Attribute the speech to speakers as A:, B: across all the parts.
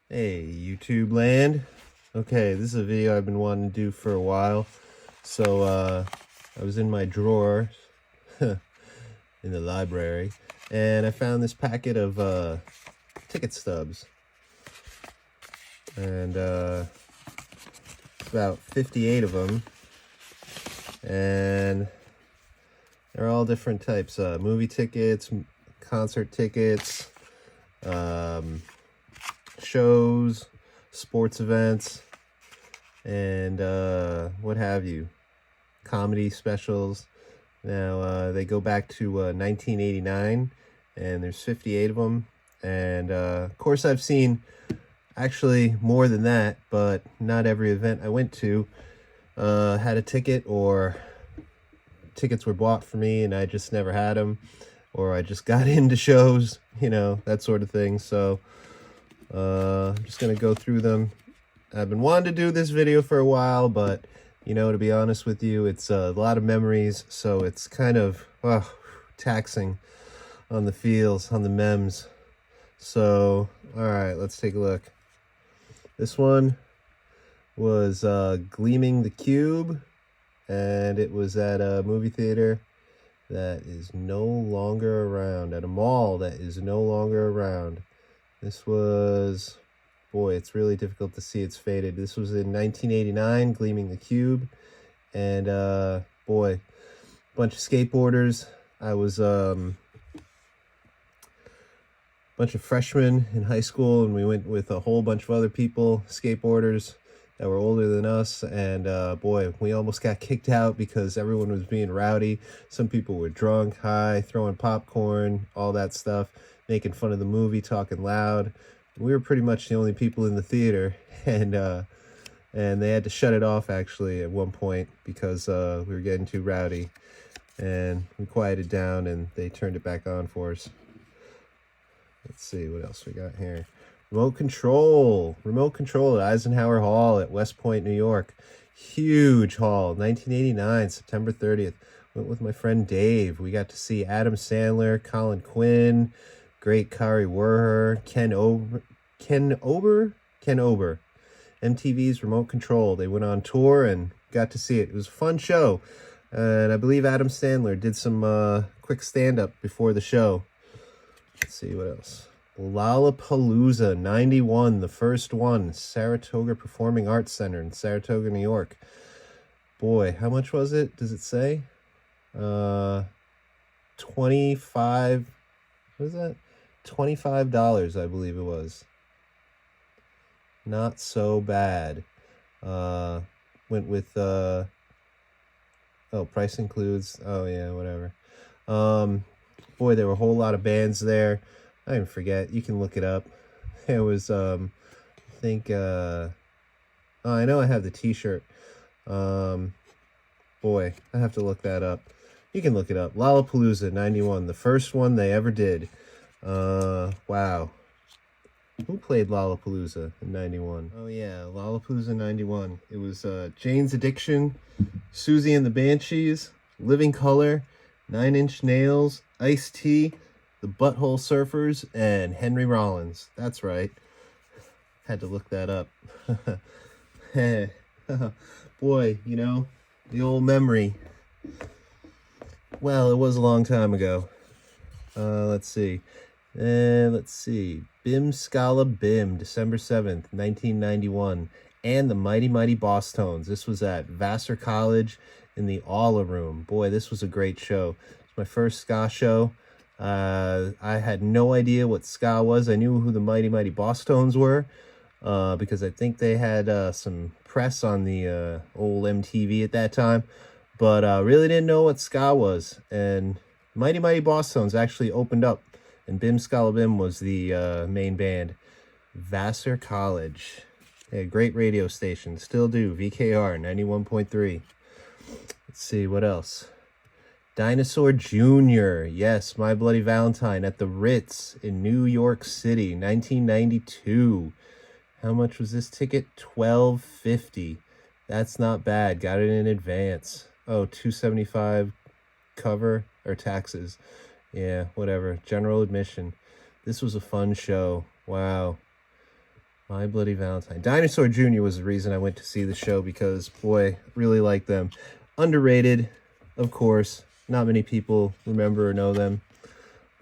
A: Hey, YouTube land. Okay, this is a video I've been wanting to do for a while. So, I was in my drawer in the library, and I found this packet of Ticket Stubs. And it's about 58 of them. And they're all different types. Movie tickets, concert tickets, shows, sports events, and what have you, comedy specials. Now they go back to 1989, and there's 58 of them. And of course I've seen actually more than that, but not every event I went to had a ticket, or tickets were bought for me and I just never had them, or I just got into shows, that sort of thing. So I'm just gonna go through them. I've been wanting to do this video for a while, but to be honest with you, it's a lot of memories, so it's kind of taxing on the feels, on the mems. So all right, let's take a look. This one was Gleaming the Cube, and it was at a movie theater that is no longer around, at a mall that is no longer around. This was, boy, it's really difficult to see, it's faded. This was in 1989, Gleaming the Cube, and boy, a bunch of skateboarders. I was bunch of freshmen in high school, and we went with a whole bunch of other people, skateboarders that were older than us, and boy, we almost got kicked out because everyone was being rowdy. Some people were drunk, high, throwing popcorn, all that stuff, making fun of the movie, talking loud. We were pretty much the only people in the theater, and they had to shut it off actually at one point because we were getting too rowdy, and we quieted down and they turned it back on for us. Let's see what else we got here. Remote control at Eisenhower Hall at West Point, New York. Huge hall, 1989, September 30th. Went with my friend Dave. We got to see Adam Sandler, Colin Quinn, great Kari Werher, Ken Ober. MTV's Remote Control. They went on tour and got to see it. It was a fun show. And I believe Adam Sandler did some quick stand-up before the show. Let's see what else. Lollapalooza 91, the first one, Saratoga Performing Arts Center in Saratoga, New York. Boy, how much was it? Does it say? 25, what is that? $25, I believe it was. Not so bad. Went with, price includes, oh yeah, whatever. Boy, there were a whole lot of bands there. I didn't forget. You can look it up. It was, I think, oh, I know I have the t-shirt. Boy, I have to look that up. You can look it up. Lollapalooza 91, the first one they ever did. Wow. Who played Lollapalooza in 91? Oh yeah, Lollapalooza 91. It was Jane's Addiction, Susie and the Banshees, Living Color, 9 Inch Nails, Ice-T, the Butthole Surfers, and Henry Rollins. That's right. Had to look that up. Boy, the old memory. Well, it was a long time ago. Let's see. Bim Scala Bim, December 7th, 1991. And the Mighty Mighty Boss Tones. This was at Vassar College in the Aula Room. Boy, this was a great show. It's my first ska show. I had no idea what ska was. I knew who the Mighty Mighty Boss Tones were because I think they had some press on the old MTV at that time, but really didn't know what ska was. And Mighty Mighty Boss Tones actually opened up, and Bim Scala Bim was the main band. Vassar College. They had a great radio station. Still do. VKR 91.3. Let's see, what else? Dinosaur Jr. Yes, My Bloody Valentine at the Ritz in New York City, 1992. How much was this ticket? $12.50. That's not bad. Got it in advance. Oh, $2.75 cover or taxes. Yeah, whatever. General admission. This was a fun show. Wow. My Bloody Valentine. Dinosaur Jr. was the reason I went to see the show because, boy, really like them. Underrated, of course. Not many people remember or know them.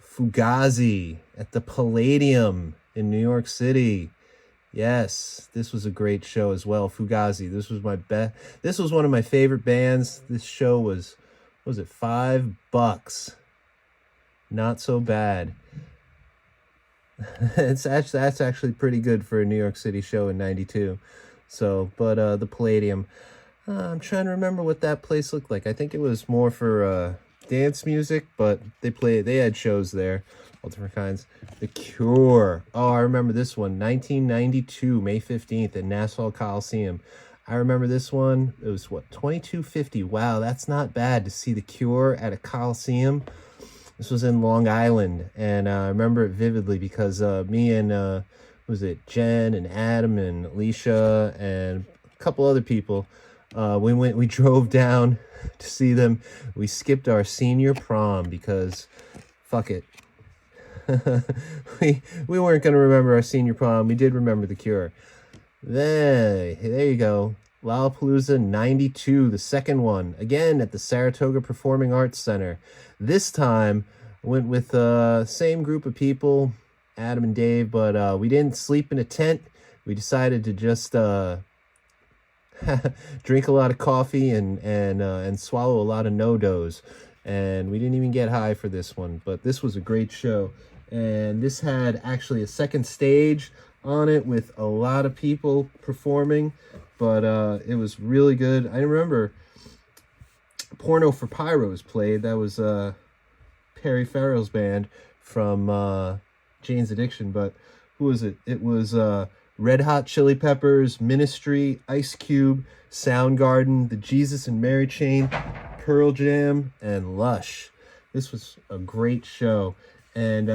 A: Fugazi at the Palladium in New York City. Yes, this was a great show as well. Fugazi. This was my best. This was one of my favorite bands. This show was it $5? Not so bad. That's actually pretty good for a New York City show in '92. So, but the Palladium. I'm trying to remember what that place looked like. I think it was more for dance music, but they had shows there, all different kinds. The Cure. Oh, I remember this one. 1992, May 15th at Nassau Coliseum. I remember this one. It was what, $22.50. Wow, that's not bad to see The Cure at a Coliseum. This was in Long Island, and I remember it vividly because me and was it Jen and Adam and Alicia and a couple other people, we drove down to see them. We skipped our senior prom because fuck it. we weren't going to remember our senior prom. We did remember The Cure. There you go. Lollapalooza 92, the second one, again at the Saratoga Performing Arts Center. This time, I went with the same group of people, Adam and Dave, but we didn't sleep in a tent. We decided to just drink a lot of coffee and swallow a lot of no-dos. And we didn't even get high for this one, but this was a great show. And this had actually a second stage on it with a lot of people performing, but it was really good. I remember Porno for Pyros played. That was Perry Farrell's band from Jane's Addiction, but who was it? It was Red Hot Chili Peppers, Ministry, Ice Cube, Soundgarden, the Jesus and Mary Chain, Pearl Jam, and Lush. This was a great show, and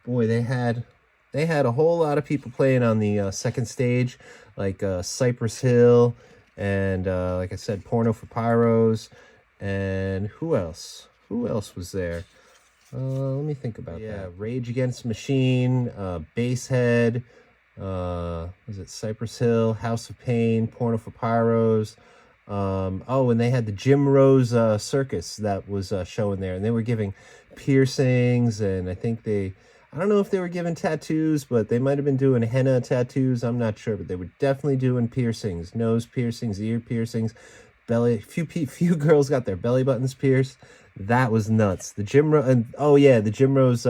A: boy, they had a whole lot of people playing on the second stage, like Cypress Hill, and like I said, Porno for Pyros, and who else? Who else was there? Let me think about that. Rage Against the Machine, Basshead, was it Cypress Hill, House of Pain, Porno for Pyros. Oh, and they had the Jim Rose Circus that was showing there, and they were giving piercings, and I don't know if they were giving tattoos, but they might have been doing henna tattoos. I'm not sure, but they were definitely doing piercings, nose piercings, ear piercings, belly. Few girls got their belly buttons pierced. That was nuts. The Jim Rose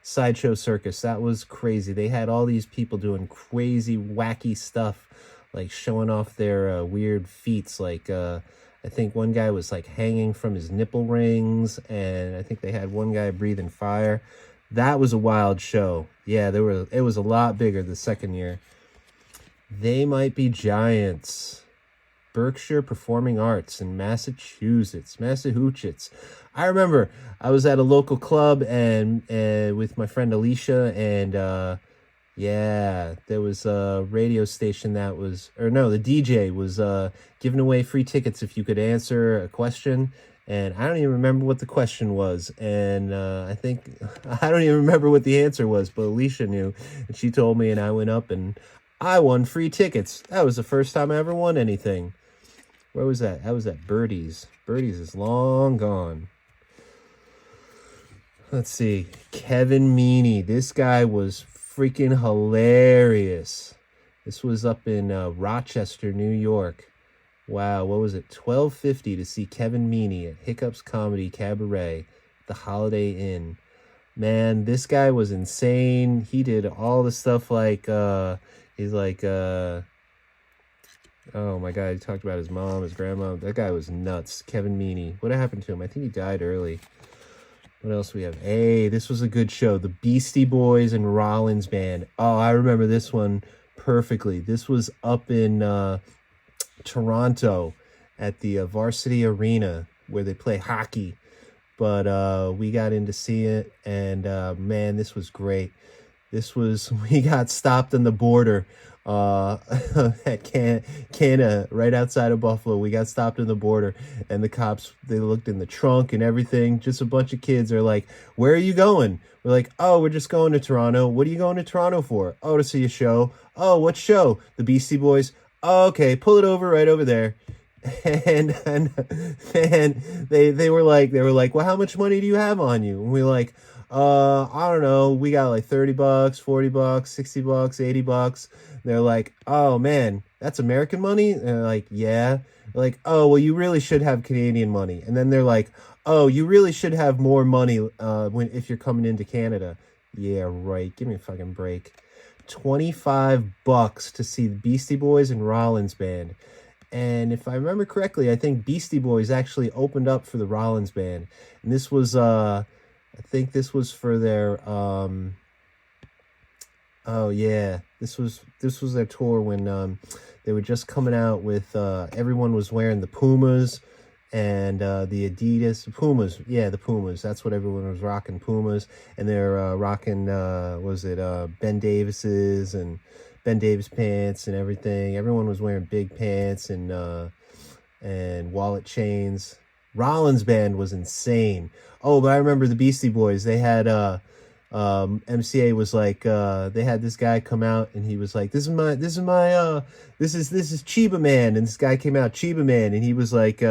A: Sideshow Circus. That was crazy. They had all these people doing crazy, wacky stuff, like showing off their weird feats. Like I think one guy was like hanging from his nipple rings, and I think they had one guy breathing fire. That was a wild show. Yeah, it was a lot bigger the second year. They Might Be Giants. Berkshire Performing Arts in Massachusetts. I remember I was at a local club and with my friend Alicia, and there was a radio station the DJ was giving away free tickets if you could answer a question. And I don't even remember what the question was. And I don't even remember what the answer was, but Alicia knew. And she told me, and I went up and I won free tickets. That was the first time I ever won anything. Where was that? That was at Birdie's. Birdie's is long gone. Let's see. Kevin Meaney. This guy was freaking hilarious. This was up in Rochester, New York. Wow, what was it? $12.50 to see Kevin Meaney at Hiccups Comedy Cabaret, the Holiday Inn. Man, this guy was insane. He did all the stuff like, he's like, oh my God, he talked about his mom, his grandma. That guy was nuts. Kevin Meaney. What happened to him? I think he died early. What else we have? Hey, this was a good show. The Beastie Boys and Rollins Band. Oh, I remember this one perfectly. This was up in Toronto at the Varsity Arena where they play hockey. But we got in to see it, and man, this was great. We got stopped on the border at Canada, right outside of Buffalo. We got stopped in the border, and the cops, they looked in the trunk and everything. Just a bunch of kids are like, "Where are you going?" We're like, "Oh, we're just going to Toronto." "What are you going to Toronto for?" "Oh, to see a show." "Oh, what show?" "The Beastie Boys." "Oh, okay, pull it over right over there." And they were like, "Well, how much money do you have on you?" And we're like, I don't know, we got like $30, $40, $60, $80. They're like, "Oh man, that's American money?" And they're like, "Yeah." They're like, "Oh, well, you really should have Canadian money." And then they're like, "Oh, you really should have more money if you're coming into Canada." Yeah, right. Give me a fucking break. $25 to see the Beastie Boys and Rollins Band. And if I remember correctly, I think Beastie Boys actually opened up for the Rollins Band. And this was I think this was for their oh yeah, this was their tour when they were just coming out with everyone was wearing the Pumas and the Adidas Pumas. Yeah, the Pumas. That's what everyone was rocking, Pumas. And they're rocking was it Ben Davis's and Ben Davis pants and everything. Everyone was wearing big pants and wallet chains. Rollins Band was insane. Oh, but I remember the Beastie Boys. They had MCA was like they had this guy come out and he was like, this is Chiba Man. And this guy came out, Chiba Man, and he was like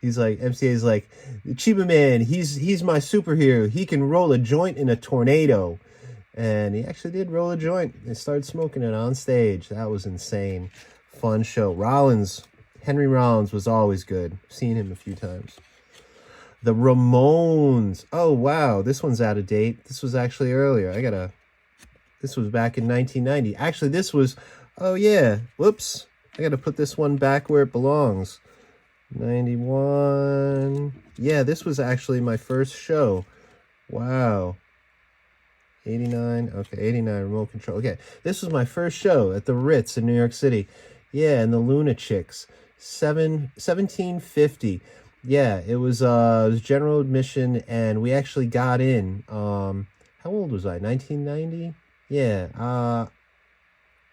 A: he's like, MCA's like, "Chiba Man, he's my superhero. He can roll a joint in a tornado." And he actually did roll a joint. They started smoking it on stage. That was insane. Fun show. Henry Rollins was always good. Seen him a few times. The Ramones. Oh, wow. This one's out of date. This was actually earlier. This was back in 1990. Actually, oh yeah. Whoops. I got to put this one back where it belongs. 91. Yeah, this was actually my first show. Wow. 89. Okay, 89, remote control. Okay, this was my first show at the Ritz in New York City. Yeah, and the Luna Chicks. 1750. Yeah, it was general admission, and we actually got in. How old was I? 1990? Yeah.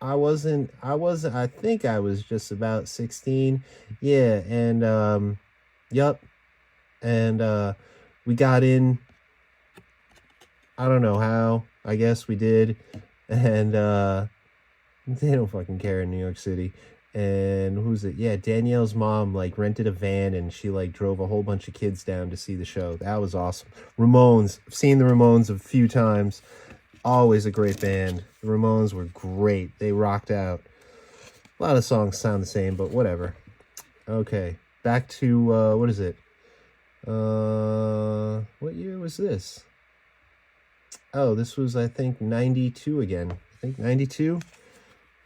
A: I think I was just about 16. Yeah, and yup. And we got in. I don't know how. I guess we did. And they don't fucking care in New York City. And who's it? Yeah, Danielle's mom like rented a van and she like drove a whole bunch of kids down to see the show. That was awesome. Ramones. I've seen the Ramones a few times. Always a great band. The Ramones were great. They rocked out. A lot of songs sound the same, but whatever. Okay, back to what is it? What year was this? Oh, this was, I think, 92 again. I think 92?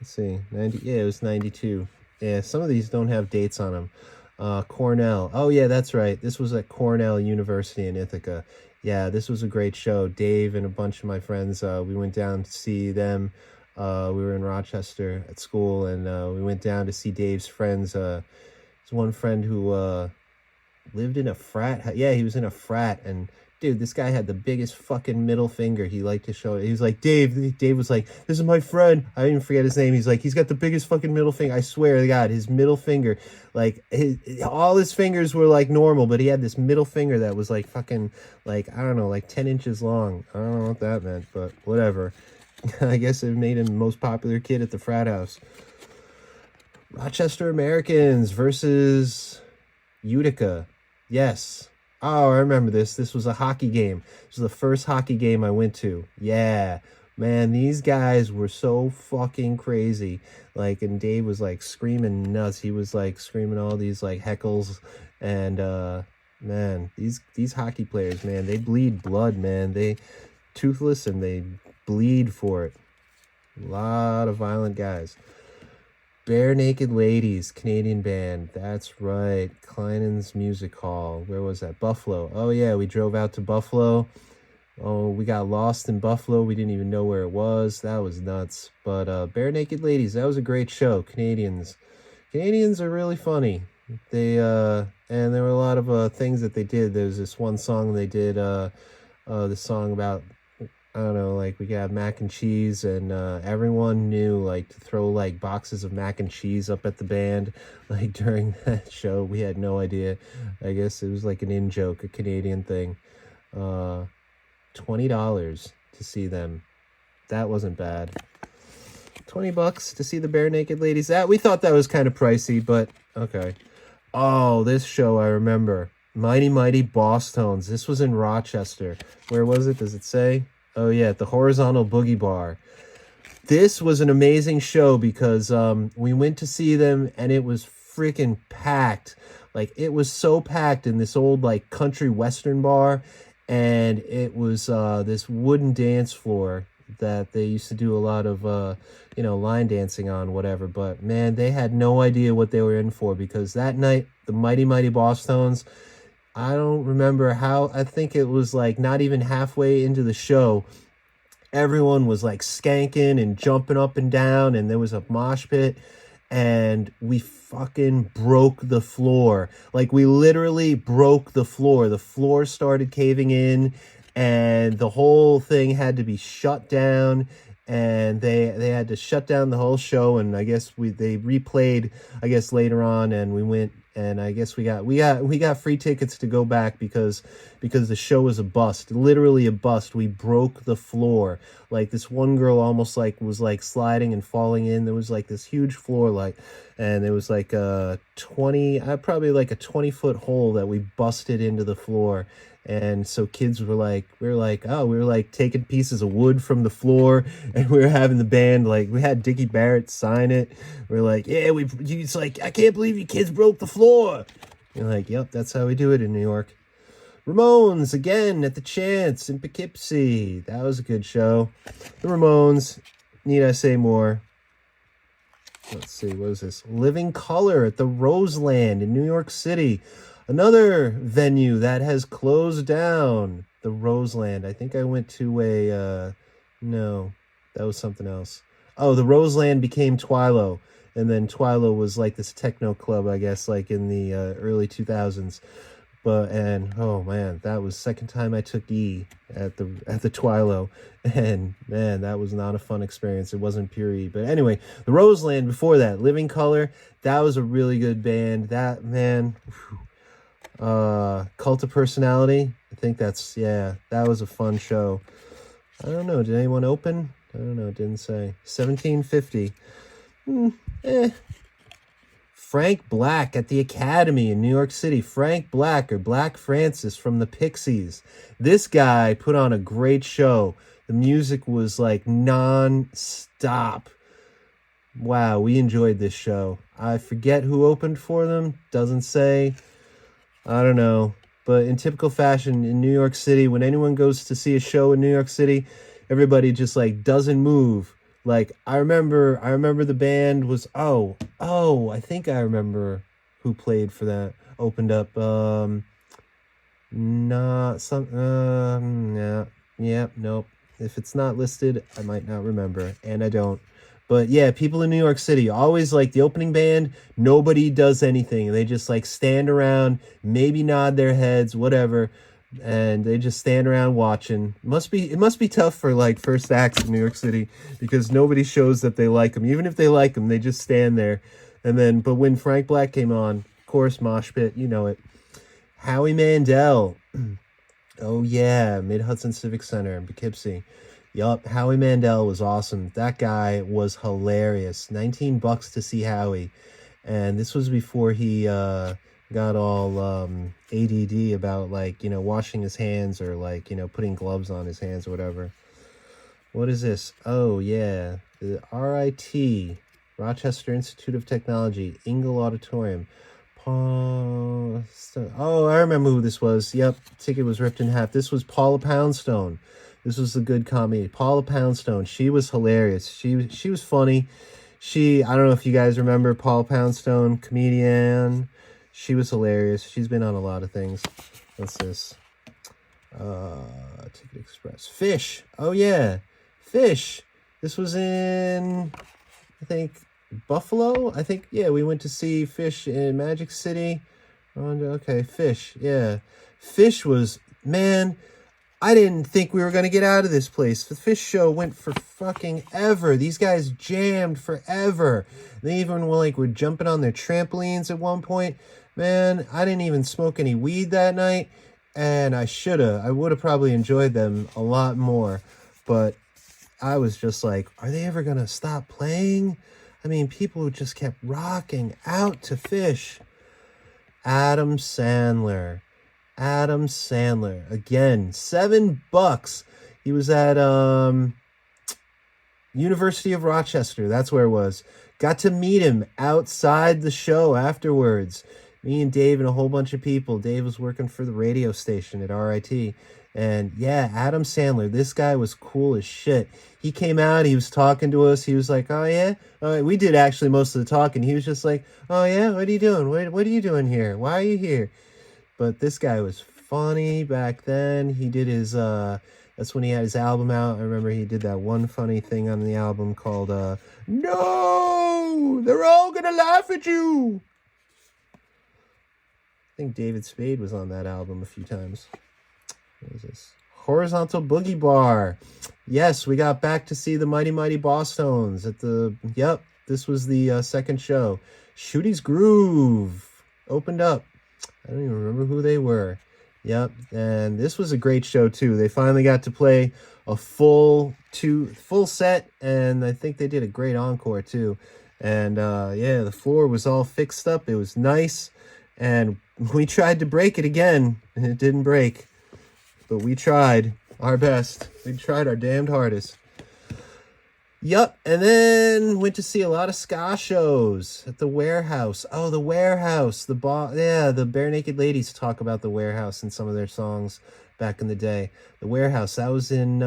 A: Let's see. 90. Yeah, it was 92. Yeah, some of these don't have dates on them. Cornell. Oh, yeah, that's right. This was at Cornell University in Ithaca. Yeah, this was a great show. Dave and a bunch of my friends, we went down to see them. We were in Rochester at school, and we went down to see Dave's friends. There's one friend who lived in a frat. Yeah, he was in a frat, and dude, this guy had the biggest fucking middle finger. He liked to show it. He was like, Dave was like, "This is my friend." I didn't forget his name. He's like, he's got the biggest fucking middle finger. I swear to God, his middle finger, like all his fingers were like normal, but he had this middle finger that was like fucking, like, I don't know, like 10 inches long. I don't know what that meant, but whatever. I guess it made him the most popular kid at the frat house. Rochester Americans versus Utica. Yes. Oh, I remember this. This was a hockey game. This was the first hockey game I went to. Yeah. Man, these guys were so fucking crazy. Like, and Dave was like screaming nuts. He was like screaming all these like heckles. And man, these hockey players, man, they bleed blood, man. They toothless and they bleed for it. A lot of violent guys. Bare Naked Ladies, Canadian band. That's right. Kleinen's Music Hall. Where was that? Buffalo. Oh, yeah, we drove out to Buffalo. Oh, we got lost in Buffalo. We didn't even know where it was. That was nuts. But Bare Naked Ladies, that was a great show. Canadians are really funny. They, and there were a lot of things that they did. There's this one song they did, the song about I don't know, like we got mac and cheese, and everyone knew like to throw like boxes of mac and cheese up at the band like during that show. We had no idea. I guess it was like an in joke, a Canadian thing. $20 to see them. That wasn't bad. $20 to see the Bare Naked Ladies. That we thought that was kind of pricey, but okay. Oh, this show I remember. Mighty Mighty Boss Tones. This was in Rochester. Where was it? Does it say? Oh yeah, at the Horizontal Boogie Bar. This was an amazing show because we went to see them and it was freaking packed. Like it was so packed in this old like country western bar, and it was this wooden dance floor that they used to do a lot of line dancing on, whatever. But man, they had no idea what they were in for, because that night the Mighty Mighty Boss Tones, I don't remember how, I think it was like not even halfway into the show, everyone was like skanking and jumping up and down, and there was a mosh pit, and we fucking broke the floor. Like we literally broke the floor. The floor started caving in, and the whole thing had to be shut down, and they had to shut down the whole show. And I guess they replayed, I guess, later on, and we went, and I guess we got free tickets to go back because the show was a bust, literally a bust. We broke the floor. Like this one girl almost like was like sliding and falling in. There was like this huge floor, like, and there was like probably like a 20-foot hole that we busted into the floor. And so kids were like, we were like taking pieces of wood from the floor, and we were having the band, like we had Dickie Barrett sign it. We're like, yeah, it's like, I can't believe you kids broke the floor. You're like, yep, that's how we do it in New York. Ramones again at the Chance in Poughkeepsie. That was a good show. The Ramones, need I say more? Let's see, what is this? Living Color at the Roseland in New York City. Another venue that has closed down. The Roseland. I think I went to no, that was something else. Oh, the Roseland became Twilo. And then Twilo was like this techno club, I guess, like in the early 2000s. And oh man, that was second time I took E at the Twilo, and man, that was not a fun experience. It wasn't pure E. But anyway, the Roseland before that, Living Color, that was a really good band. That, man, Cult of Personality, I think that was a fun show. I don't know, did anyone open? I don't know, it didn't say. 1750. Frank Black at the Academy in New York City. Frank Black, or Black Francis from the Pixies. This guy put on a great show. The music was like non-stop. Wow, we enjoyed this show. I forget who opened for them. Doesn't say. I don't know. But in typical fashion in New York City, when anyone goes to see a show in New York City, everybody just like doesn't move. Like I remember the band was I think I remember who played for that. Opened up nope. If it's not listed, I might not remember, and I don't. But yeah, people in New York City always like the opening band, nobody does anything. They just like stand around, maybe nod their heads, whatever. And they just stand around watching. It must be tough for like first acts in New York City, because nobody shows that they like them. Even if they like them, they just stand there. But when Frank Black came on, of course, mosh pit, you know it. Howie Mandel. Oh yeah, Mid-Hudson Civic Center in Poughkeepsie. Yup, Howie Mandel was awesome. That guy was hilarious. $19 to see Howie. And this was before he got all ADD about like, washing his hands, or like, putting gloves on his hands or whatever. What is this? Oh yeah, the RIT, Rochester Institute of Technology, Ingle Auditorium. Oh, I remember who this was. Yep, ticket was ripped in half. This was Paula Poundstone. This was a good comedy. Paula Poundstone, she was hilarious. She was funny. I don't know if you guys remember Paula Poundstone, comedian. She was hilarious. She's been on a lot of things. What's this? Ticket Express. Fish. Oh yeah, Fish. This was in, I think, Buffalo. I think, yeah, we went to see Fish in Magic City. Okay, Fish. Yeah, Fish was, man, I didn't think we were going to get out of this place. The Fish show went for fucking ever. These guys jammed forever. They even were jumping on their trampolines at one point. Man, I didn't even smoke any weed that night, and I shoulda. I would have probably enjoyed them a lot more, but I was just like, are they ever going to stop playing? I mean, people just kept rocking out to Fish. Adam Sandler. Again, $7. He was at University of Rochester. That's where it was. Got to meet him outside the show afterwards. Me and Dave and a whole bunch of people. Dave was working for the radio station at RIT. And yeah, Adam Sandler, this guy was cool as shit. He came out, he was talking to us. He was like, oh yeah? We did actually most of the talking. He was just like, oh yeah, what are you doing? What are you doing here? Why are you here? But this guy was funny back then. He did his, that's when he had his album out. I remember he did that one funny thing on the album called, No! They're all gonna laugh at you! I think David Spade was on that album a few times. What is this? Horizontal Boogie Bar. Yes, we got back to see the Mighty Mighty Bosstones at the, yep, this was the second show. Shooty's Groove opened up. I don't even remember who they were. Yep, and this was a great show too. They finally got to play a full set, and I think they did a great encore too. And yeah, the floor was all fixed up. It was nice, and we tried to break it again, and it didn't break. But we tried our best. We tried our damned hardest. Yup, and then went to see a lot of ska shows at the Warehouse. Oh, the Warehouse. The Bare Naked Ladies talk about the Warehouse in some of their songs back in the day. The Warehouse, that was in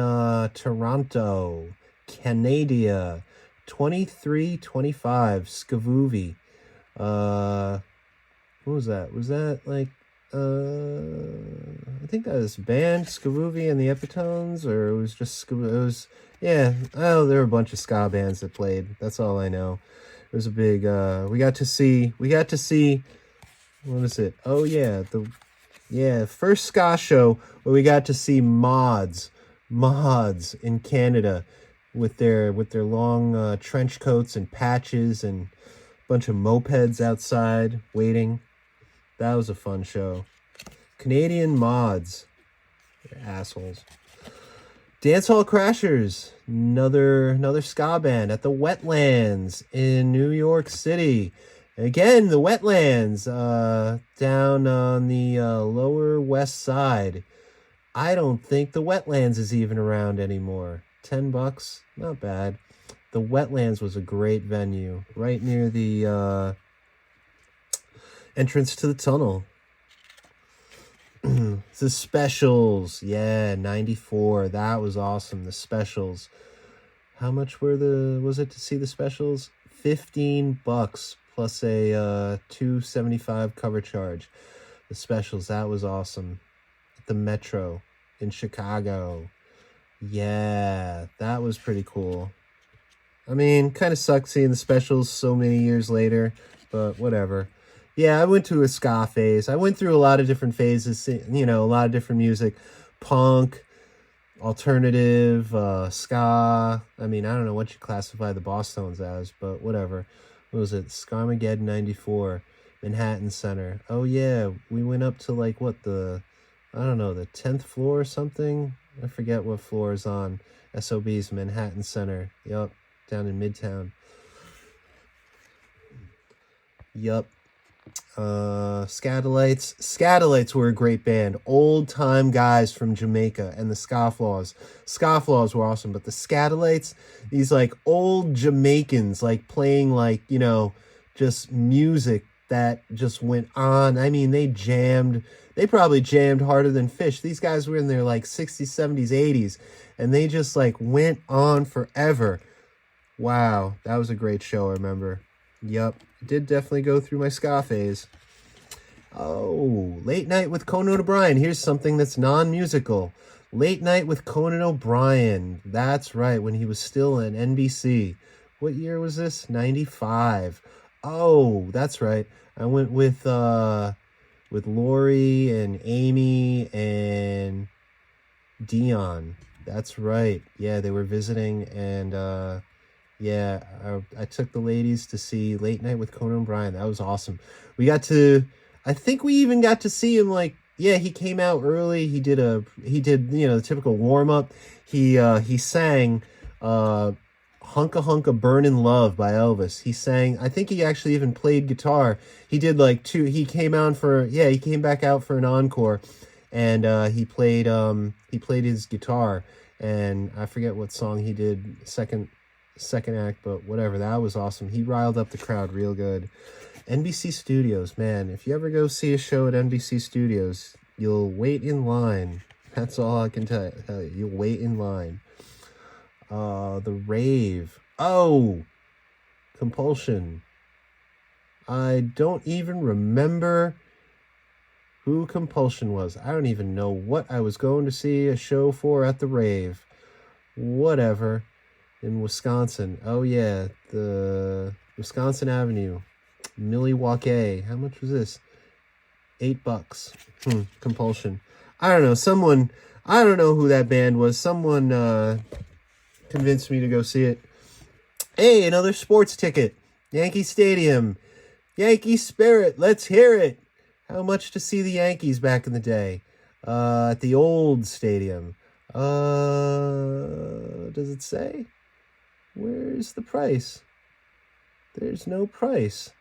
A: Toronto, Canada. 2325, Skavoovie. What was that? Was that like, I think that was band Skavoovie and the Epitones, or it was just it was, yeah, oh, there were a bunch of ska bands that played. That's all I know. It was a big, we got to see, what is it? Oh yeah, first ska show where we got to see mods in Canada with their long trench coats and patches and a bunch of mopeds outside waiting. That was a fun show. Canadian mods. They're assholes. Dancehall Crashers. Another ska band at the Wetlands in New York City. Again, the Wetlands. Down on the Lower West Side. I don't think the Wetlands is even around anymore. $10. Not bad. The Wetlands was a great venue. Right near the entrance to the tunnel. The Specials. Yeah, 94. That was awesome. The Specials. How much was it to see the Specials? $15 plus a $2.75 cover charge. The Specials, that was awesome. At the Metro in Chicago. Yeah, that was pretty cool. I mean, kind of sucks seeing the Specials so many years later, but whatever. Yeah, I went to a ska phase. I went through a lot of different phases, you know, a lot of different music. Punk, alternative, ska. I mean, I don't know what you classify the Bosstones as, but whatever. What was it? Scarmageddon 94, Manhattan Center. Oh, yeah, we went up to, like, what, I don't know, the 10th floor or something? I forget what floor is on SOB's Manhattan Center. Yup, down in Midtown. Yup. Scatolites were a great band. Old time guys from Jamaica, and the Scofflaws. Scofflaws were awesome, but the Scatolites, these like old Jamaicans, like playing like, you know, just music that just went on. I mean, they probably jammed harder than Fish. These guys were in their like 60s, 70s, 80s, and they just like went on forever. Wow, that was a great show, I remember. Yup, did definitely go through my ska phase. Oh, Late Night with Conan O'Brien. Here's something that's non-musical. Late Night with Conan O'Brien. That's right, when he was still in NBC. What year was this? 95. Oh, that's right. I went with Lori and Amy and Dion. That's right. Yeah, they were visiting, and yeah, I took the ladies to see Late Night with Conan O'Brien. That was awesome. We got to, I think we even got to see him, like, yeah, he came out early. He did, you know, the typical warm up. He sang Hunka Hunka Burnin' Love by Elvis. He sang, I think he actually even played guitar. He did like two, he came out for, yeah, he came back out for an encore, and he played his guitar, and I forget what song he did second act, but whatever. That was awesome. He riled up the crowd real good. NBC Studios, man, if you ever go see a show at NBC Studios, you'll wait in line. That's all I can tell you. You'll wait in line. The Rave. Oh, Compulsion. I don't even remember who Compulsion was. I don't even know what I was going to see a show for at the Rave. Whatever. In Wisconsin. Oh yeah, the Wisconsin Avenue. Milwaukee. How much was this? $8. Compulsion. I don't know. I don't know who that band was. Someone convinced me to go see it. Hey, another sports ticket. Yankee Stadium. Yankee Spirit. Let's hear it. How much to see the Yankees back in the day? At the old stadium. Does it say? Where's the price? There's no price.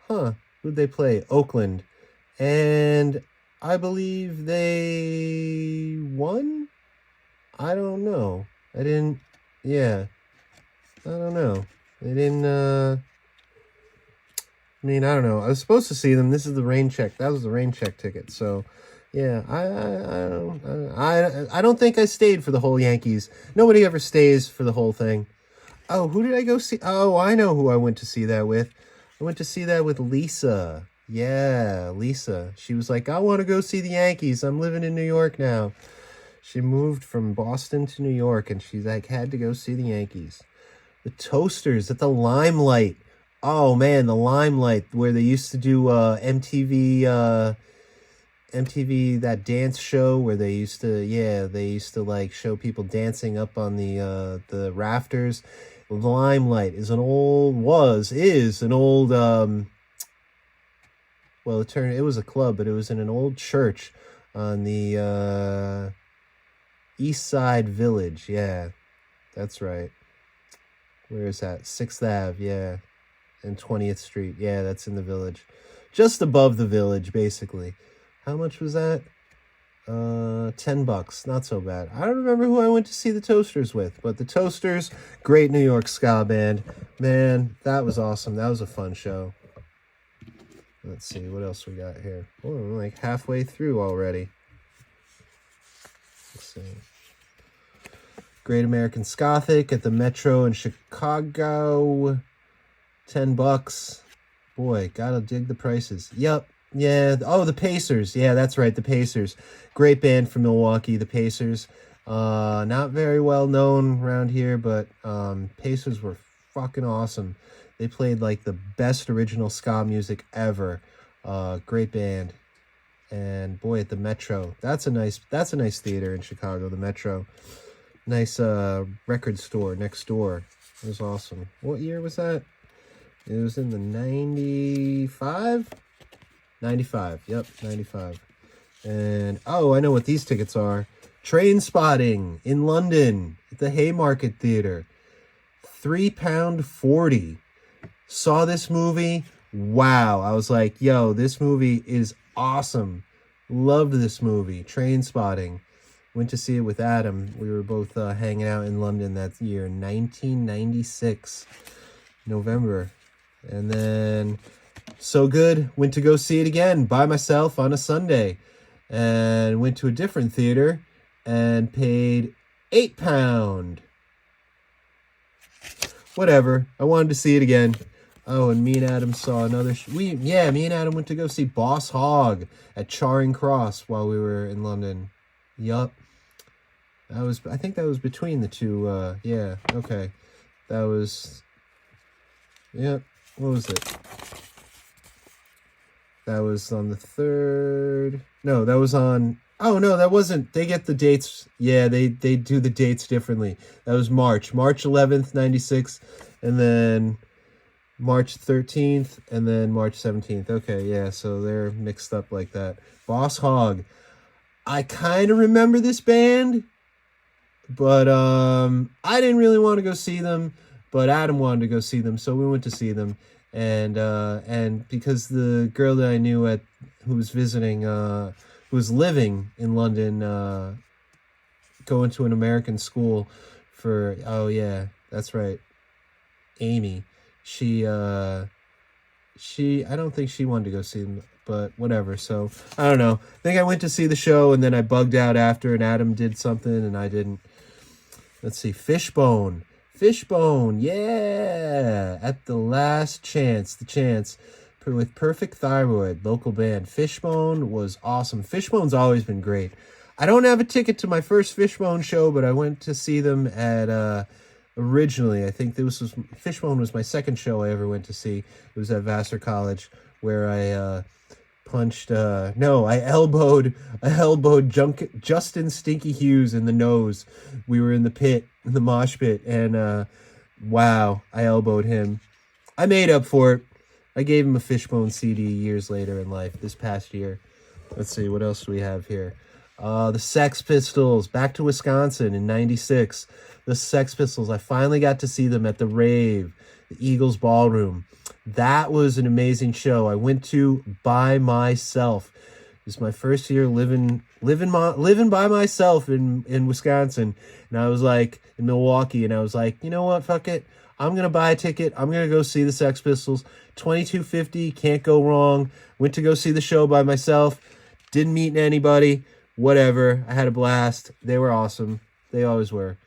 A: Huh. Who'd they play? Oakland. And I believe they won? I don't know. I don't know. They didn't, I mean, I don't know. I was supposed to see them. This is the rain check. That was the rain check ticket. So, yeah, I don't think I stayed for the whole Yankees. Nobody ever stays for the whole thing. Oh, who did I go see? Oh, I know who I went to see that with. I went to see that with Lisa. Yeah, Lisa. She was like, I want to go see the Yankees. I'm living in New York now. She moved from Boston to New York, and she like had to go see the Yankees. The Toasters at the Limelight. Oh man, the Limelight, where they used to do MTV, that dance show where they used to like show people dancing up on the rafters. The Limelight is an old well, it was a club, but it was in an old church on the East Side Village. Yeah, that's right. Where is that? 6th Ave, yeah. And 20th Street. Yeah, that's in the Village. Just above the Village, basically. How much was that? $10. Not so bad. I don't remember who I went to see the Toasters with, but the Toasters, great New York ska band. Man, that was awesome. That was a fun show. Let's see, what else we got here? Oh, we're like halfway through already. Let's see. Great American Gothic at the Metro in Chicago. $10. Boy, gotta dig the prices. Yep. Yeah. Oh, the Pacers. Yeah, that's right. The Pacers. Great band from Milwaukee, the Pacers. Not very well known around here, but Pacers were fucking awesome. They played like the best original ska music ever. Great band. And boy, at the Metro. That's a nice theater in Chicago, the Metro. Nice record store next door. It was awesome. What year was that? It was in the 95? 95. Yep, 95. And, oh, I know what these tickets are. Train Spotting in London at the Haymarket Theatre. £3.40. Saw this movie. Wow. I was like, yo, this movie is awesome. Loved this movie. Train Spotting. Went to see it with Adam. We were both hanging out in London that year, 1996, November. And then, so good, went to go see it again by myself on a Sunday. And went to a different theater and paid £8. Whatever. I wanted to see it again. Oh, and me and Adam saw another... me and Adam went to go see Boss Hogg at Charing Cross while we were in London. Yup. I think that was between the two, yeah, okay. That was... Yep. What was it? That was on the 3rd... No, that was on... Oh no, that wasn't. They get the dates. Yeah, they do the dates differently. That was March 11th, 96, and then March 13th, and then March 17th. Okay, yeah, so they're mixed up like that. Boss Hog. I kind of remember this band, but I didn't really want to go see them, but Adam wanted to go see them, so we went to see them. And because the girl that I knew who was visiting, who was living in London, going to an American school oh yeah, that's right, Amy. She I don't think she wanted to go see them, but whatever. So I don't know. I think I went to see the show and then I bugged out after, and Adam did something and I didn't. Let's see, Fishbone, yeah, at the last chance, with Perfect Thyroid, local band. Fishbone was awesome. Fishbone's always been great. I don't have a ticket to my first Fishbone show, but I went to see them at originally. I think Fishbone was my second show I ever went to see. It was at Vassar College, where I I elbowed Justin Stinky Hughes in the nose. We were in the mosh pit, and wow, I elbowed him. I made up for it. I gave him a Fishbone CD years later in life, this past year. Let's see, what else do we have here? The Sex Pistols, back to Wisconsin in 96. The Sex Pistols, I finally got to see them at the rave, the Eagles Ballroom. That was an amazing show. I went to by myself. It was my first year living by myself in Wisconsin, and I was like in Milwaukee, and I was like, you know what, fuck it, I'm gonna buy a ticket. I'm gonna go see the Sex Pistols. $22.50, can't go wrong. Went to go see the show by myself. Didn't meet anybody. Whatever. I had a blast. They were awesome. They always were.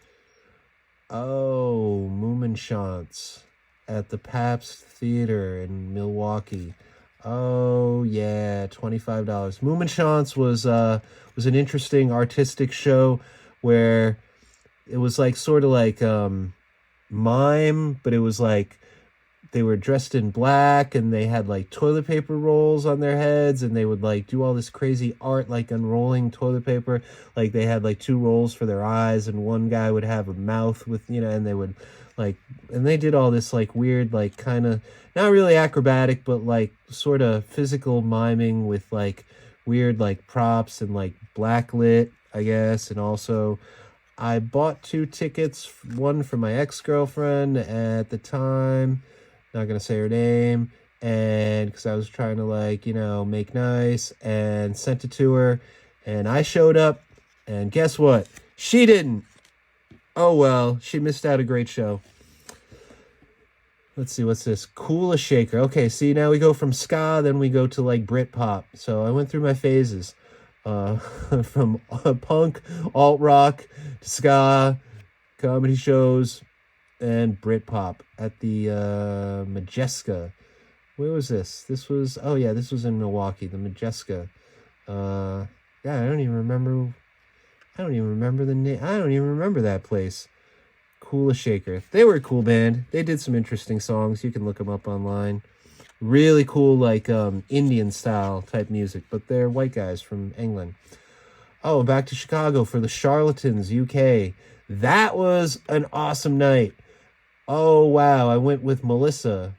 A: Oh, Moominshants at the Pabst Theater in Milwaukee. Oh yeah, $25. Moominshants was an interesting artistic show where it was like sort of like mime, but it was like they were dressed in black and they had like toilet paper rolls on their heads, and they would like do all this crazy art, like unrolling toilet paper. Like they had like two rolls for their eyes, and one guy would have a mouth with, and they would like, and they did all this like weird, like kind of not really acrobatic, but like sort of physical miming with like weird like props and like blacklit, I guess. And also I bought 2 tickets, one for my ex-girlfriend at the time, not gonna say her name, and because I was trying to like, make nice, and sent it to her, and I showed up, and guess what? She didn't. Oh well, she missed out a great show. Let's see, what's this? Cool Shaker. Okay, see, now we go from ska, then we go to like Britpop. So I went through my phases, from punk, alt rock, to ska, comedy shows, and Britpop at the Majeska. Where was this? This was in Milwaukee, the Majeska. Yeah, I don't even remember the name. I don't even remember that place. Cool Shaker. They were a cool band. They did some interesting songs. You can look them up online. Really cool, like Indian style type music, but they're white guys from England. Oh, back to Chicago for the Charlatans, UK. That was an awesome night. Oh, wow. I went with Melissa.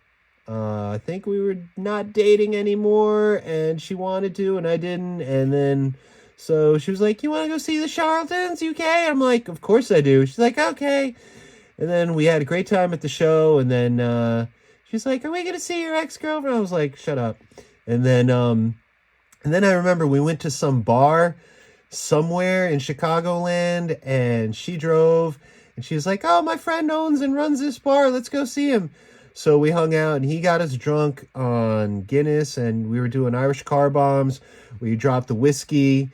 A: I think we were not dating anymore, and she wanted to, and I didn't. And then, so she was like, you want to go see the Charlatans, UK? I'm like, of course I do. She's like, okay. And then we had a great time at the show, and then she's like, are we going to see your ex-girlfriend? I was like, shut up. And then I remember we went to some bar somewhere in Chicagoland, and she drove, and she was like, oh, my friend owns and runs this bar. Let's go see him. So we hung out, and he got us drunk on Guinness, and we were doing Irish car bombs, where you drop the whiskey,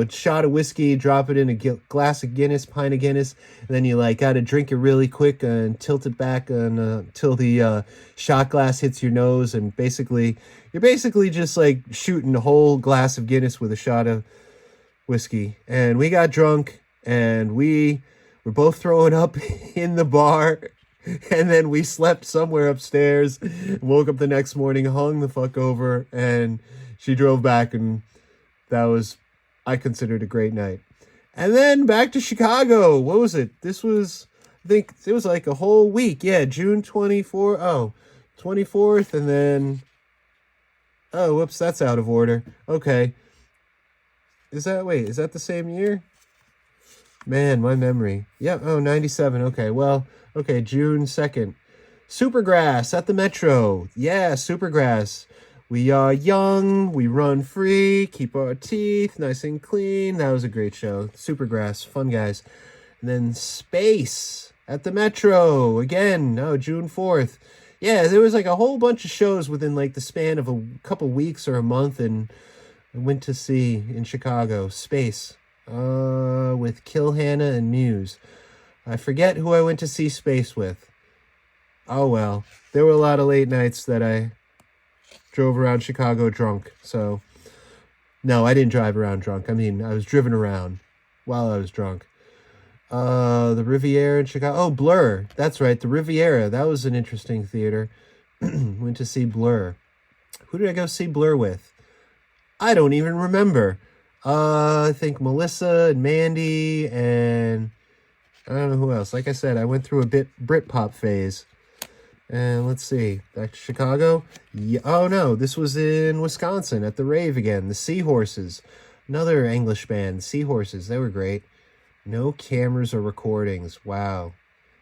A: shot of whiskey, drop it in a glass of Guinness, pint of Guinness, and then you got to drink it really quick and tilt it back until the shot glass hits your nose, and you're basically just like shooting a whole glass of Guinness with a shot of whiskey. And we got drunk, and we were both throwing up in the bar. And then we slept somewhere upstairs, woke up the next morning, hung the fuck over, and she drove back, and that was I considered a great night. And then back to Chicago. What was it? This was, I think it was like a whole week. Yeah, June 24th. Oh, 24th. And then, oh, whoops, that's out of order. Okay. Is that the same year? Man, my memory. Yep. Oh, 97. Okay. Well, okay. June 2nd. Supergrass at the Metro. Yeah, Supergrass. We are young. We run free. Keep our teeth nice and clean. That was a great show. Supergrass. Fun guys. And then Space at the Metro. Again. Oh, June 4th. Yeah, there was like a whole bunch of shows within like the span of a couple weeks or a month, and I went to see in Chicago. Space. With Kill Hannah and Muse. I forget who I went to see Space with. Oh well, there were a lot of late nights that I drove around Chicago drunk. So, no, I didn't drive around drunk. I mean, I was driven around while I was drunk. The Riviera in Chicago. Oh, Blur. That's right, the Riviera. That was an interesting theater. Went to see Blur. Who did I go see Blur with? I don't even remember. I think Melissa and Mandy and I don't know who else. Like I said, I went through a Britpop phase. And let's see, back to Chicago. Yeah, oh no, this was in Wisconsin at the rave again. The Seahorses, another English band. Seahorses, they were great. No cameras or recordings. Wow,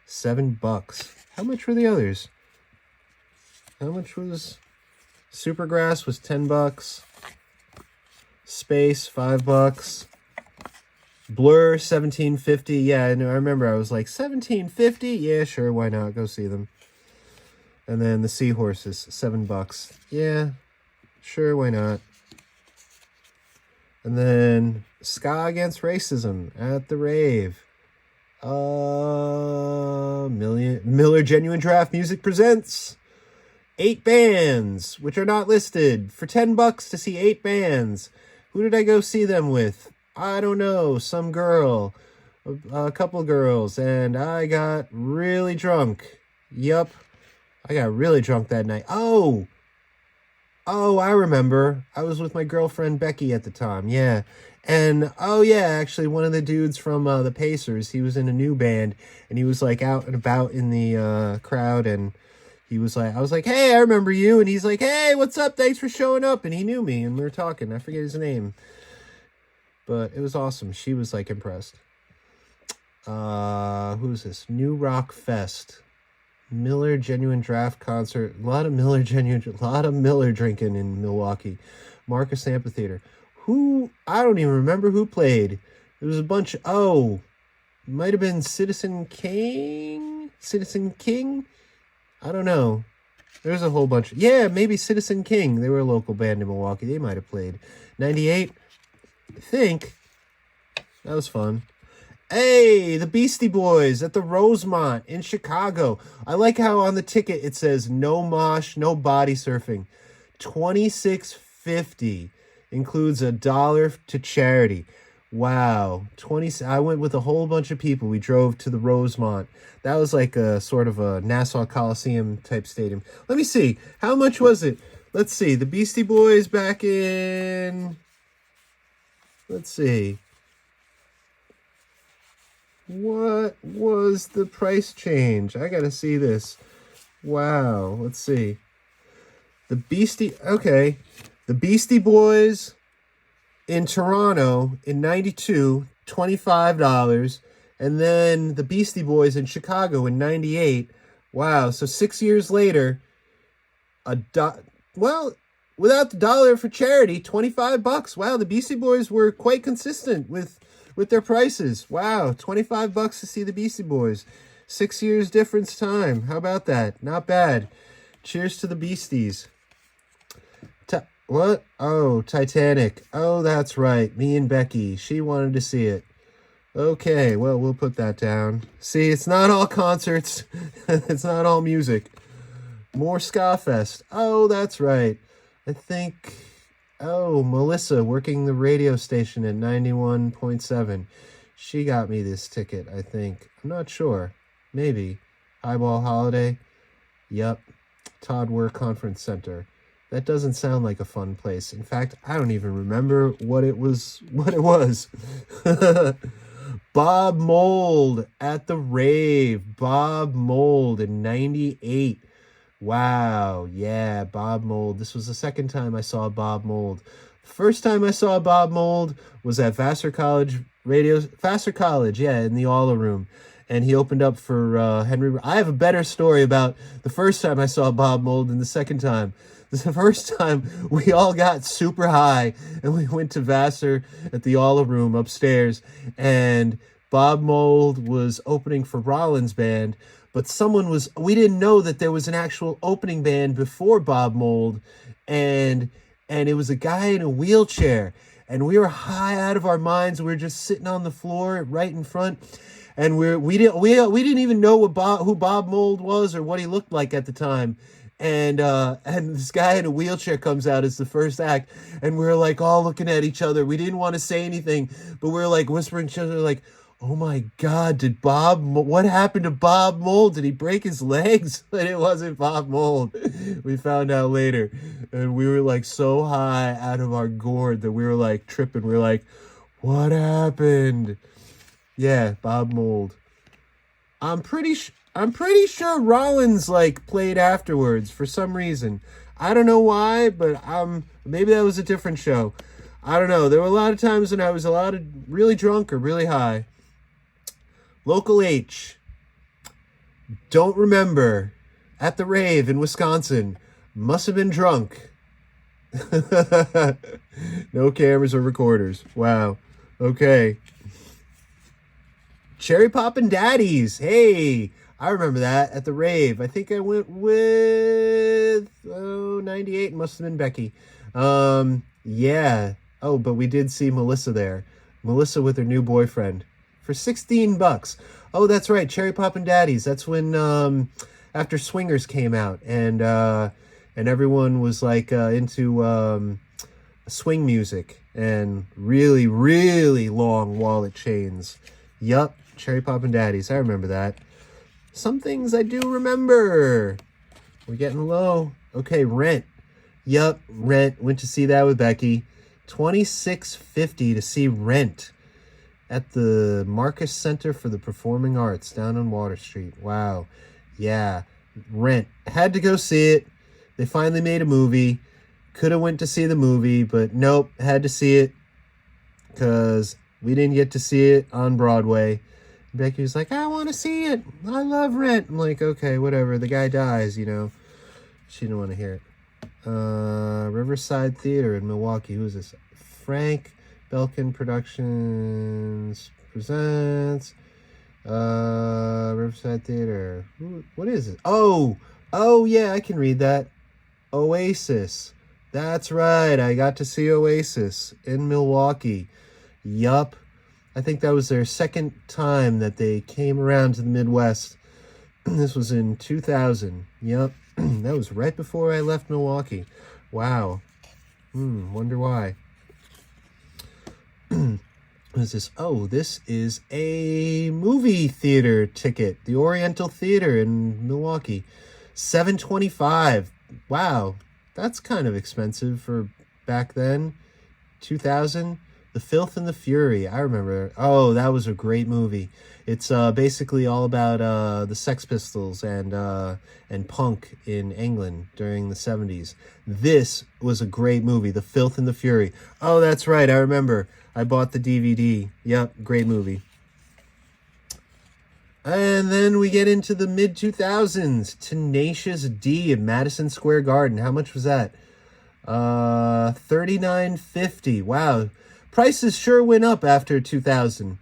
A: $7. How much were the others? How much was Supergrass? Was $10. Space, $5. Blur, $17.50. Yeah, I remember. I was like, $17.50. Yeah, sure, why not? Go see them. And then the Seahorses, $7. Yeah, sure, why not? And then Ska Against Racism at the rave. Miller Genuine Draft Music presents 8 bands, which are not listed, for $10 to see 8 bands. Who did I go see them with? I don't know, some girl, a couple girls, and I got really drunk. Yup. I got really drunk that night. Oh, I remember. I was with my girlfriend Becky at the time. Yeah. And, oh yeah, actually one of the dudes from the Pacers, he was in a new band, and he was like out and about in the crowd, and he was like, I was like, hey, I remember you. And he's like, hey, what's up? Thanks for showing up. And he knew me, and we were talking. I forget his name. But it was awesome. She was like impressed. Who's this? New Rock Fest. Miller Genuine Draft concert. A lot of Miller drinking in Milwaukee. Marcus Amphitheater. I don't even remember who played. There was a bunch. Might have been Citizen King. I don't know. There's a whole bunch. Yeah, maybe Citizen King. They were a local band in Milwaukee. They might have played. 98. I think. That was fun. Hey, the Beastie Boys at the Rosemont in Chicago. I like how on the ticket it says no mosh, no body surfing. $26.50 includes $1 to charity. Wow. I went with a whole bunch of people. We drove to the Rosemont. That was like a sort of a Nassau Coliseum type stadium. Let me see. How much was it? Let's see. The Beastie Boys back in... Let's see. What was the price change? I gotta see this. Wow. Let's see. The Beastie Boys in Toronto in 92, $25. And then the Beastie Boys in Chicago in 98. Wow. So 6 years later, without the dollar for charity, $25. Wow. The Beastie Boys were quite consistent with their prices. Wow, $25 to see the Beastie Boys. 6 years difference time. How about that? Not bad. Cheers to the Beasties. What? Oh, Titanic. Oh, that's right. Me and Becky. She wanted to see it. Okay, well, we'll put that down. See, it's not all concerts. It's not all music. More Ska Fest. Oh, that's right. I think... Oh, Melissa, working the radio station at 91.7. She got me this ticket, I think. I'm not sure. Maybe. Highball Holiday. Yep. Todd Ware Conference Center. That doesn't sound like a fun place. In fact, I don't even remember what it was. Bob Mould at the rave. Bob Mould in 98. Wow. Yeah, Bob Mould. This was the second time I saw Bob Mould. First time I saw Bob Mould was at Vassar College, yeah, in the Aula Room. And he opened up for Henry. I have a better story about the first time I saw Bob Mould than the second time. The first time we all got super high and we went to Vassar at the Aula Room upstairs, and Bob Mould was opening for Rollins Band, but we didn't know that there was an actual opening band before Bob Mould, and it was a guy in a wheelchair, and we were high out of our minds. We were just sitting on the floor right in front, and we didn't even know who Bob Mould was or what he looked like at the time. And this guy in a wheelchair comes out as the first act, and we're like all looking at each other. We didn't want to say anything, but we're like whispering to each other, like, "Oh my God, what happened to Bob Mould? Did he break his legs?" And it wasn't Bob Mould. We found out later, and we were like so high out of our gourd that we were like tripping. We were like, "What happened?" Yeah, Bob Mould. I'm pretty sure Rollins like played afterwards for some reason. I don't know why, but maybe that was a different show. I don't know. There were a lot of times when I was really drunk or really high. Local H. Don't remember. At the rave in Wisconsin. Must have been drunk. No cameras or recorders. Wow. Okay. Cherry Poppin' Daddies. Hey, I remember that at the rave. I think I went with 98. Must have been Becky. Yeah. Oh, but we did see Melissa there. Melissa with her new boyfriend for $16. Oh, that's right. Cherry Poppin' Daddies. That's when after Swingers came out, and everyone was like into swing music and really, really long wallet chains. Yup. Cherry Poppin' Daddies. I remember that. Some things I do remember. We're getting low. Okay, Rent. Yup, Rent. Went to see that with Becky. $26.50 to see Rent at the Marcus Center for the Performing Arts down on Water Street. Wow. Yeah. Rent. Had to go see it. They finally made a movie. Could have went to see the movie, but nope. Had to see it because we didn't get to see it on Broadway. Becky was like, "I want to see it. I love Rent." I'm like, okay, whatever. The guy dies, you know. She didn't want to hear it. Riverside Theater in Milwaukee. Who is this? Frank Belkin Productions presents Riverside Theater. What is it? Oh, yeah, I can read that. Oasis. That's right. I got to see Oasis in Milwaukee. Yup. I think that was their second time that they came around to the Midwest. This was in 2000. Yep. That was right before I left Milwaukee. Wow. Wonder why. What is this? Oh, this is a movie theater ticket. The Oriental Theater in Milwaukee. $7.25. Wow. That's kind of expensive for back then. 2000. The Filth and the Fury. I remember. Oh, that was a great movie. It's basically all about the Sex Pistols and punk in England during the 70s. This was a great movie, The Filth and the Fury. Oh, that's right. I remember. I bought the DVD. Yep, great movie. And then we get into the mid-2000s. Tenacious D at Madison Square Garden. How much was that? $39.50. Wow. Prices sure went up after 2000.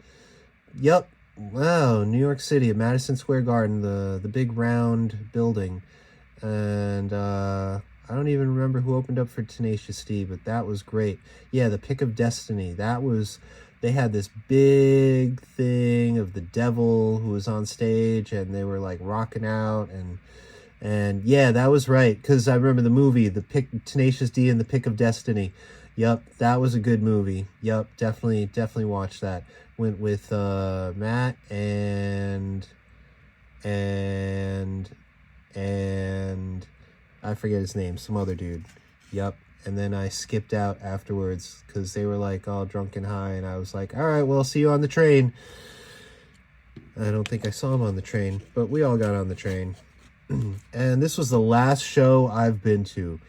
A: Yup. Wow. New York City at Madison Square Garden, the big round building. And I don't even remember who opened up for Tenacious D, but that was great. Yeah, The Pick of Destiny. They had this big thing of the devil who was on stage, and they were like rocking out, and yeah, that was right, because I remember the movie, Tenacious D and The Pick of Destiny. Yep, that was a good movie. Yep, definitely watched that. Went with Matt and I forget his name, some other dude. Yep. And then I skipped out afterwards because they were like all drunk and high. And I was like, all right, well, see you on the train. I don't think I saw him on the train, but we all got on the train. And this was the last show I've been to.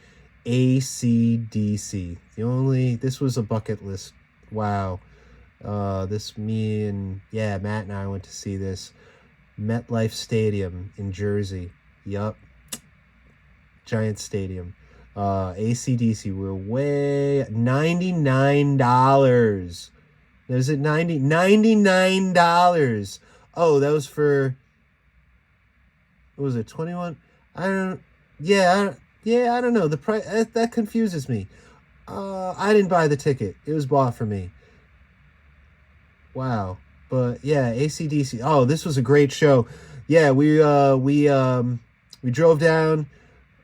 A: AC/DC. This was a bucket list. Wow. Matt and I went to see this. MetLife Stadium in Jersey. Yup. Giant stadium. AC/DC were way $99. Was it $99? Oh, that was for, what was it, 21? I don't know. The price that confuses me. I didn't buy the ticket. It was bought for me. Wow. But yeah, AC/DC. Oh, this was a great show. Yeah, we drove down,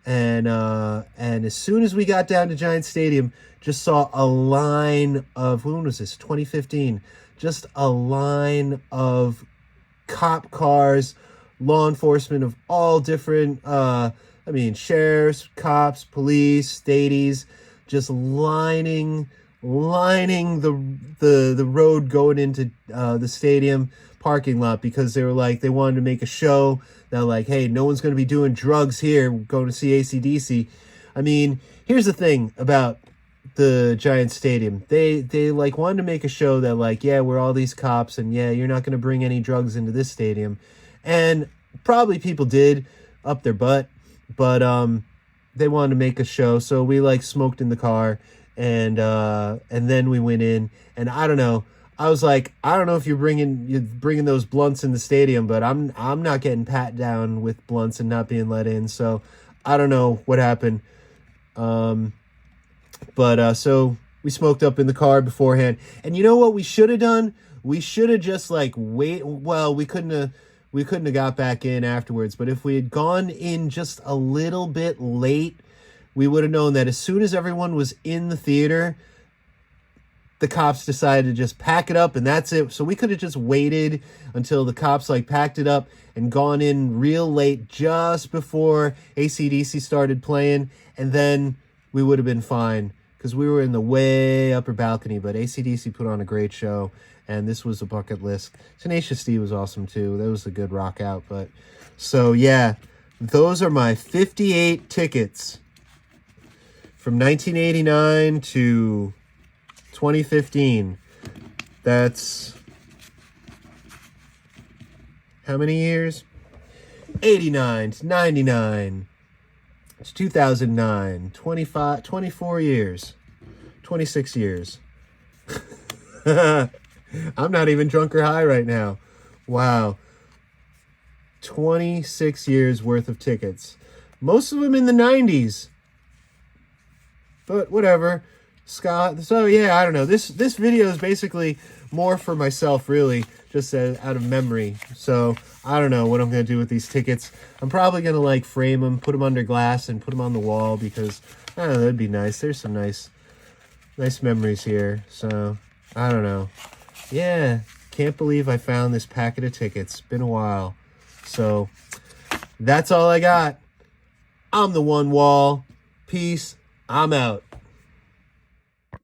A: and as soon as we got down to Giant Stadium, just saw a line of, when was this? 2015. Just a line of cop cars, law enforcement of all different, sheriffs, cops, police, stadies, just lining the road going into the stadium parking lot, because they wanted to make a show that like, hey, no one's going to be doing drugs here going to see AC/DC. I mean, here's the thing about the Giant Stadium. They wanted to make a show that like, yeah, we're all these cops, and yeah, you're not going to bring any drugs into this stadium. And probably people did up their butt, but they wanted to make a show, so we like smoked in the car, and then we went in, and I don't know. I was like, I don't know if you're bringing those blunts in the stadium, but I'm not getting pat down with blunts and not being let in. So I don't know what happened. So we smoked up in the car beforehand, and you know what we should have done? We should have just like wait. Well, we couldn't have got back in afterwards, but if we had gone in just a little bit late, we would have known that as soon as everyone was in the theater, the cops decided to just pack it up, and that's it. So we could have just waited until the cops like packed it up and gone in real late just before AC/DC started playing, and then we would have been fine because we were in the way upper balcony. But AC/DC put on a great show, and this was a bucket list. Tenacious D was awesome too. That was a good rock out. But so yeah, those are my 58 tickets from 1989 to 2015. That's how many years? 89 to 99. It's 2009. 25, 24 years. 26 years. I'm not even drunk or high right now. Wow. 26 years worth of tickets. Most of them in the 90s. But whatever. Scott. So yeah, I don't know. This video is basically more for myself, really, just out of memory. So I don't know what I'm gonna do with these tickets. I'm probably gonna like frame them, put them under glass, and put them on the wall, because I don't know, that'd be nice. There's some nice memories here. So I don't know. Yeah, can't believe I found this packet of tickets. Been a while. So that's all I got. I'm the One Wall. Peace. I'm out.